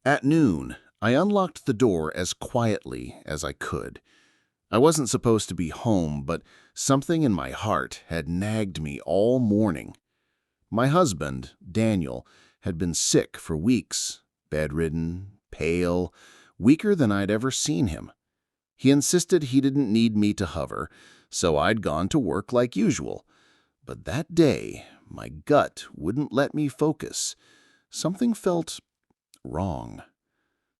At noon, I unlocked the door as quietly as I could. I wasn't supposed to be home, but something in my heart had nagged me all morning. My husband, Daniel, had been sick for weeks, bedridden, pale, weaker than I'd ever seen him. He insisted he didn't need me to hover, so I'd gone to work like usual. But that day, my gut wouldn't let me focus. Something felt wrong.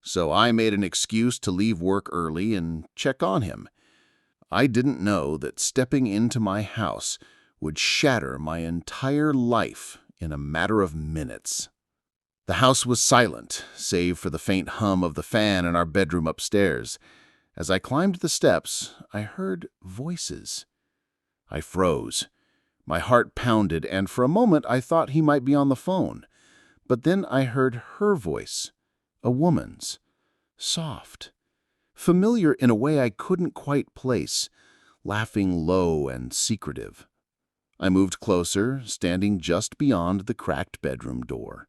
So I made an excuse to leave work early and check on him. I didn't know that stepping into my house would shatter my entire life in a matter of minutes. The house was silent, save for the faint hum of the fan in our bedroom upstairs. As I climbed the steps, I heard voices. I froze. My heart pounded, and for a moment I thought he might be on the phone. But then I heard her voice, a woman's, soft, familiar in a way I couldn't quite place, laughing low and secretive. I moved closer, standing just beyond the cracked bedroom door.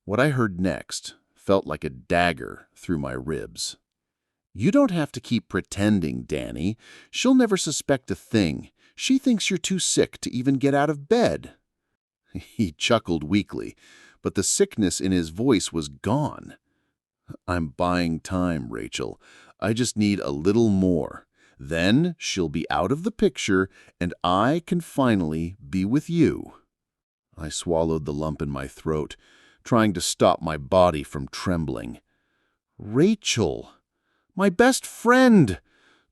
What I heard next felt like a dagger through my ribs. "You don't have to keep pretending, Danny. She'll never suspect a thing. She thinks you're too sick to even get out of bed." He chuckled weakly, but the sickness in his voice was gone. "I'm buying time, Rachel. I just need a little more. Then she'll be out of the picture, and I can finally be with you." I swallowed the lump in my throat, trying to stop my body from trembling. Rachel, my best friend,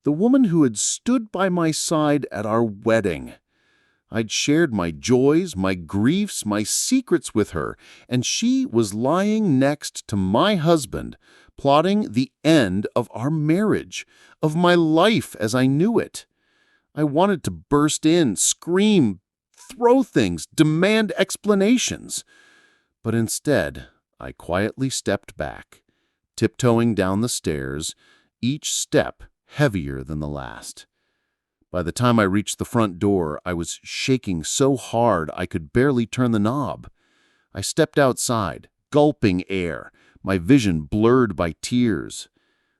the woman who had stood by my side at our wedding. I'd shared my joys, my griefs, my secrets with her, and she was lying next to my husband, plotting the end of our marriage, of my life as I knew it. I wanted to burst in, scream, throw things, demand explanations. But instead, I quietly stepped back, tiptoeing down the stairs, each step heavier than the last. By the time I reached the front door, I was shaking so hard I could barely turn the knob. I stepped outside, gulping air, my vision blurred by tears.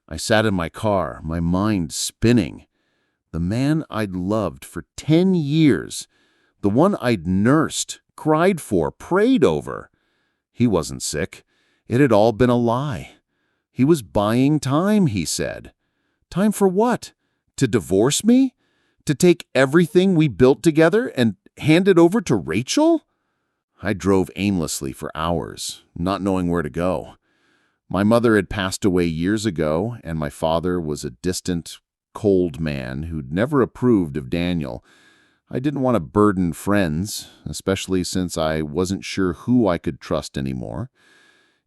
I sat in my car, my mind spinning. The man I'd loved for 10 years, the one I'd nursed, cried for, prayed over. He wasn't sick. It had all been a lie. He was buying time, he said. Time for what? To divorce me? To take everything we built together and hand it over to Rachel? I drove aimlessly for hours, not knowing where to go. My mother had passed away years ago, and my father was a distant, cold man who'd never approved of Daniel. I didn't want to burden friends, especially since I wasn't sure who I could trust anymore.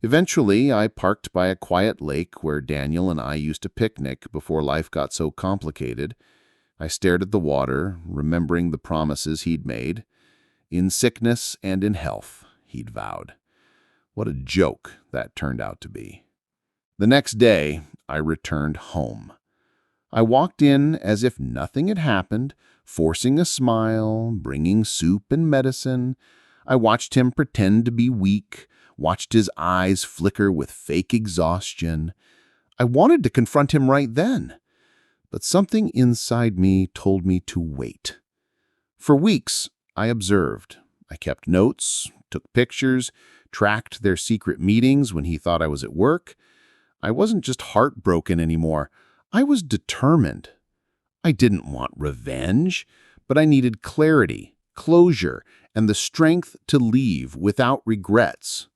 Eventually, I parked by a quiet lake where Daniel and I used to picnic before life got so complicated. I stared at the water, remembering the promises he'd made. In sickness and in health, he'd vowed. What a joke that turned out to be. The next day, I returned home. I walked in as if nothing had happened, forcing a smile, bringing soup and medicine. I watched him pretend to be weak, watched his eyes flicker with fake exhaustion. I wanted to confront him right then, but something inside me told me to wait. For weeks, I observed. I kept notes, took pictures, tracked their secret meetings when he thought I was at work. I wasn't just heartbroken anymore. I was determined. I didn't want revenge, but I needed clarity, closure, and the strength to leave without regrets.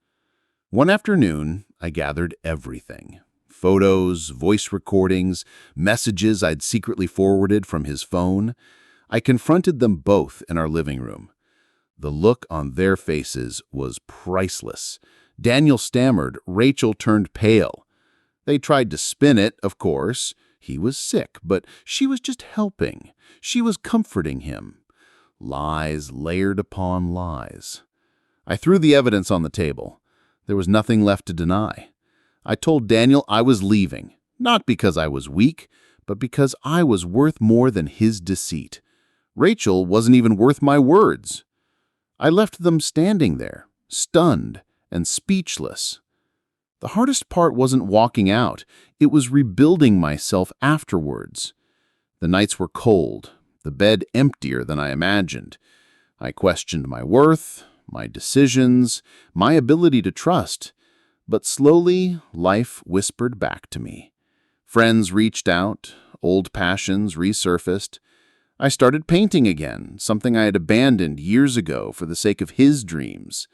One afternoon, I gathered everything. Photos, voice recordings, messages I'd secretly forwarded from his phone. I confronted them both in our living room. The look on their faces was priceless. Daniel stammered. Rachel turned pale. They tried to spin it, of course. He was sick, but she was just helping. She was comforting him. Lies layered upon lies. I threw the evidence on the table. There was nothing left to deny. I told Daniel I was leaving, not because I was weak, but because I was worth more than his deceit. Rachel wasn't even worth my words. I left them standing there, stunned and speechless. The hardest part wasn't walking out. It was rebuilding myself afterwards. The nights were cold, the bed emptier than I imagined. I questioned my worth, my decisions, my ability to trust. But slowly, life whispered back to me. Friends reached out, old passions resurfaced. I started painting again, something I had abandoned years ago for the sake of his dreams.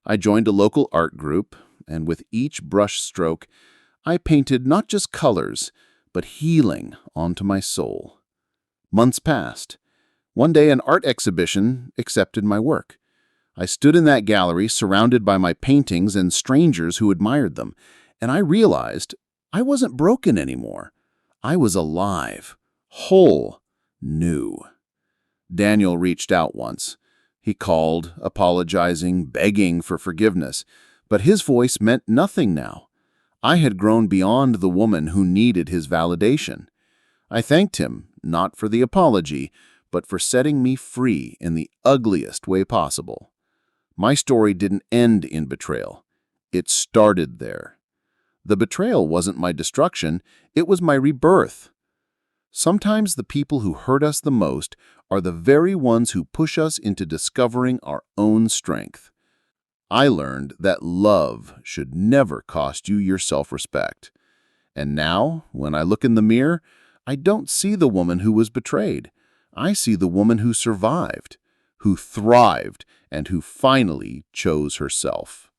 I joined a local art group, and with each brush stroke, I painted not just colors, but healing onto my soul. Months passed. One day, an art exhibition accepted my work. I stood in that gallery surrounded by my paintings and strangers who admired them, and I realized I wasn't broken anymore. I was alive, whole, new. Daniel reached out once. He called, apologizing, begging for forgiveness, but his voice meant nothing now. I had grown beyond the woman who needed his validation. I thanked him, not for the apology, but for setting me free in the ugliest way possible. My story didn't end in betrayal. It started there. The betrayal wasn't my destruction, it was my rebirth. Sometimes the people who hurt us the most are the very ones who push us into discovering our own strength. I learned that love should never cost you your self-respect. And now, when I look in the mirror, I don't see the woman who was betrayed. I see the woman who survived, who thrived, and who finally chose herself.